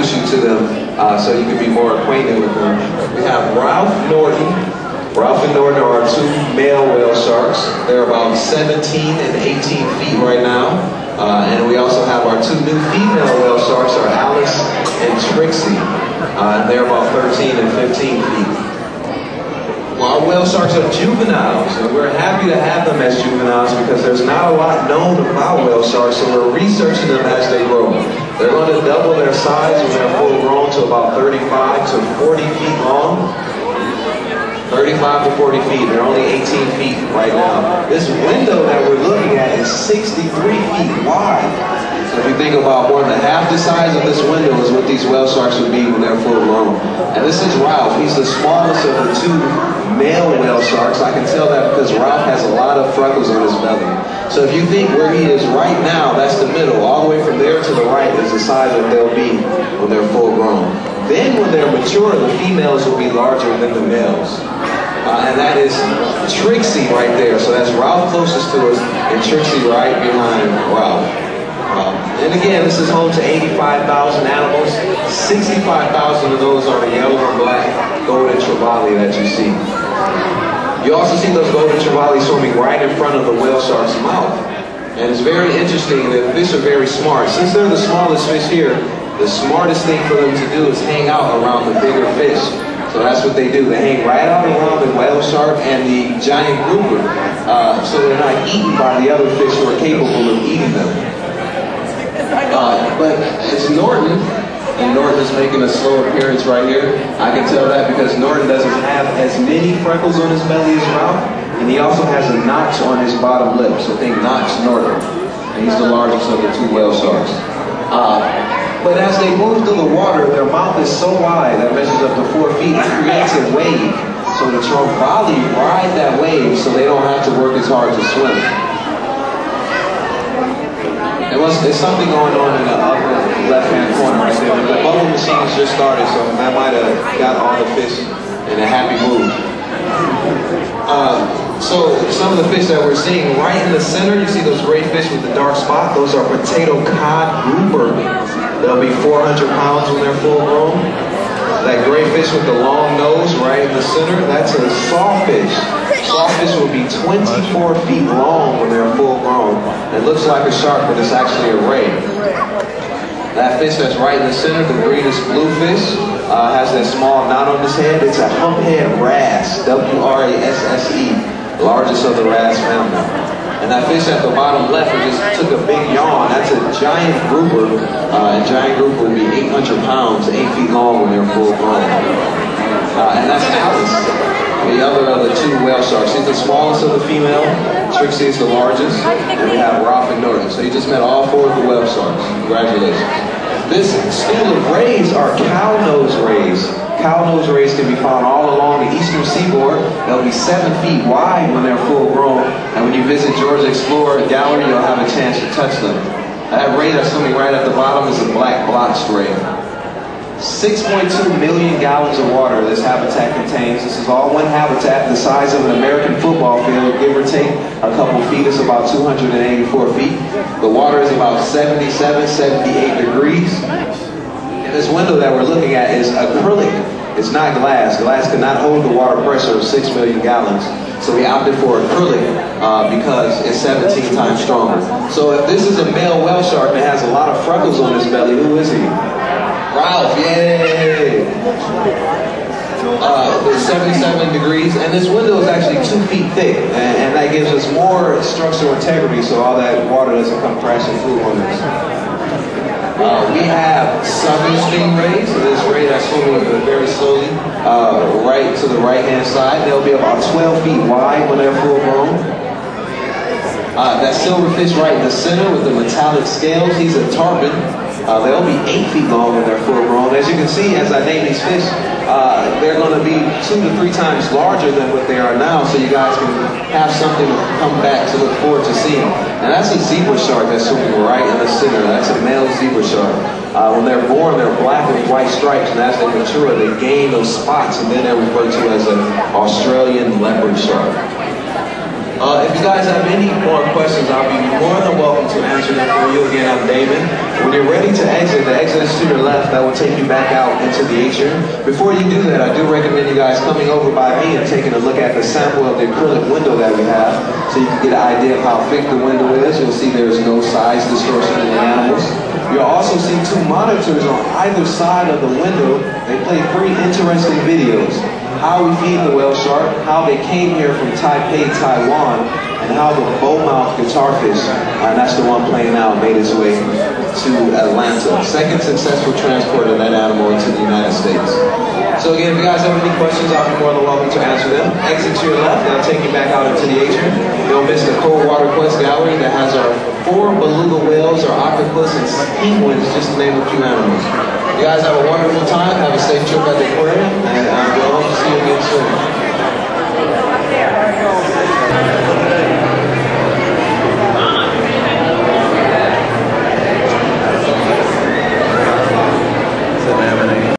introduce you to them so you can be more acquainted with them. We have Ralph Norton. Ralph and Norton are our two male whale sharks. They're about 17 and 18 feet right now. And we also have our two new female whale sharks, are Alice and Trixie. And they're about 13 and 15 feet. Well, our whale sharks are juveniles, and we're happy to have them as juveniles because there's not a lot known about whale sharks, so we're researching them as they grow. They're going to double their size when they're full grown to about 35 to 40 feet long. 35 to 40 feet. They're only 18 feet right now. This window that we're looking at is 63 feet wide. So if you think about more than half the size of this window is what these whale sharks would be when they're full grown. And this is Ralph. He's the smallest of the two male whale sharks. I can tell that because Ralph has a lot of freckles on his belly. So if you think where he is right now, that's the middle. All the way from there to the right is the size that they'll be when they're full grown. Then when they're mature, the females will be larger than the males. And that is Trixie right there. So that's Ralph closest to us and Trixie right behind Ralph. And again, this is home to 85,000 animals. 65,000 of those are the yellow and black golden trevally that you see. You also see those golden trevally swimming right in front of the whale shark's mouth. And it's very interesting that fish are very smart. Since they're the smallest fish here, the smartest thing for them to do is hang out around the bigger fish. So that's what they do. They hang right out around the whale shark and the giant grouper, so they're not eaten by the other fish who are capable of eating them. But it's Norton, and Norton is making a slow appearance right here. I can tell that because Norton doesn't have as many freckles on his belly as Ralph, and he also has a notch on his bottom lip, so think notch Norton. And he's the largest of the two whale sharks. But as they move through the water, their mouth is so wide that measures up to 4 feet, it creates a wave. So the trevally ride that wave so they don't have to work as hard to swim. There's something going on in the upper left-hand corner right there. The bubble machines just started, so that might have got all the fish in a happy mood. So some of the fish that we're seeing right in the center, you see those gray fish with the dark spot? Those are potato cod grouper. They'll be 400 pounds when they're full grown. That gray fish with the long nose right in the center, that's a sawfish. Sawfish will be 24 feet long when they're full grown. It looks like a shark, but it's actually a ray. That fish that's right in the center, the greenish bluefish, has that small knot on his head. It's a humphead wrasse, W-R-A-S-S-E, largest of the wrasse family. And that fish at the bottom left who just took a big yawn, that's a giant grouper. And giant grouper will be 800 pounds, 8 feet long when they're full grown. And that's Alice, the other of the two whale sharks. She's the smallest of the female, Trixie is the largest, and we have Ralph and Norton. So you just met all 4 of the whale sharks. Congratulations. This school of rays are cow-nose rays. Cow-nose rays can be found all along the eastern seaboard. They'll be 7 feet wide when they're full grown. And when you visit Georgia Explorer Gallery, you'll have a chance to touch them. That ray that's swimming right at the bottom is a black blotched ray. 6.2 million gallons of water this habitat contains. This is all one habitat, the size of an American football field, give or take a couple feet. It's about 284 feet. The water is about 77, 78 degrees. And this window that we're looking at is acrylic. It's not glass. Glass cannot hold the water pressure of 6 million gallons. So we opted for acrylic because it's 17 times stronger. So if this is a male whale shark that has a lot of freckles on his belly, who is he? Ralph, yay! It's 77 degrees, and this window is actually 2 feet thick, and that gives us more structural integrity so all that water doesn't come crashing through on us. We have southern stingrays, so this ray that's swimming very slowly, right to the right-hand side. They'll be about 12 feet wide when they're full grown. That silverfish right in the center with the metallic scales, he's a tarpon. They'll be 8 feet long when they're full grown. As you can see, as I name these fish, they're going to be 2 to 3 times larger than what they are now, so you guys can have something to come back to look forward to seeing. And that's a zebra shark that's swimming right in the center. That's a male zebra shark. When they're born, they're black with white stripes, and as they mature, they gain those spots, and then they're referred to as an Australian leopard shark. If you guys have any more questions, I'll be more than welcome to answer them for you. Again, I'm David. When you're ready to exit, the exit is to your left. That will take you back out into the atrium. Before you do that, I do recommend you guys coming over by me and taking a look at the sample of the acrylic window that we have, so you can get an idea of how thick the window is. You'll see there's no size distortion in the animals. You'll also see two monitors on either side of the window. They play 3 interesting videos. How we feed the whale shark, how they came here from Taipei, Taiwan, and how the bowmouth guitarfish, and that's the one playing now, made its way to Atlanta. Second successful transport of that animal into the United States. So again, if you guys have any questions, I'll be more than welcome to answer them. Exit to your left, that'll take you back out into the atrium. Don't miss the Cold Water Quest Gallery that has our 4 beluga whales, our octopus, and penguins, just to name a few animals. You guys have a wonderful time. Have a safe trip at the aquarium.